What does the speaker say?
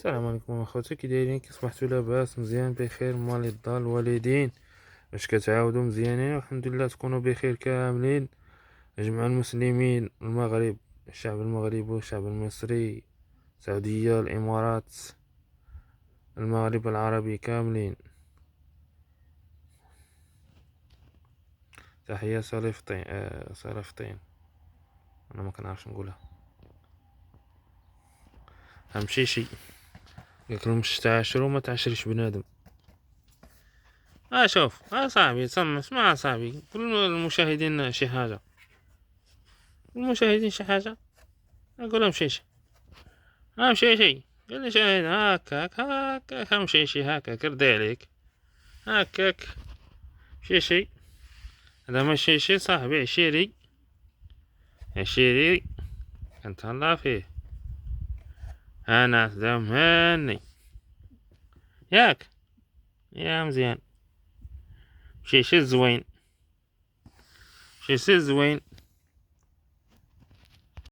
السلام عليكم اخوتي، كي دايرين؟ كي صبحتوا لاباس؟ مزيان بخير؟ مال الدار الوالدين واش كتعاودوا مزيانين؟ والحمد لله تكونوا بخير كاملين. جميع المسلمين المغرب، الشعب المغربي والشعب المصري، السعودية، الامارات، المغرب العربي كاملين. تحية صليفطين صليفطين. انا ما كنعرفش نقولها. همشيشي قالك لهم مش تعاشروا ما تعاشرش بنادم. شوف صاحبي، اسمع صاحبي، كل المشاهدين شي حاجة، المشاهدين شي حاجة. أقول لهم شيشي، شيشي، قال لي شاهد هكاك هكاك، شيشي هكاك، رضي عليك هكاك شيشي. هذا ما شيشي صاحبي، عشيري عشيري، كنتهلا فيه. أنا دام هاني ياك يا مزيان. شيشي زوين، شيشي زوين.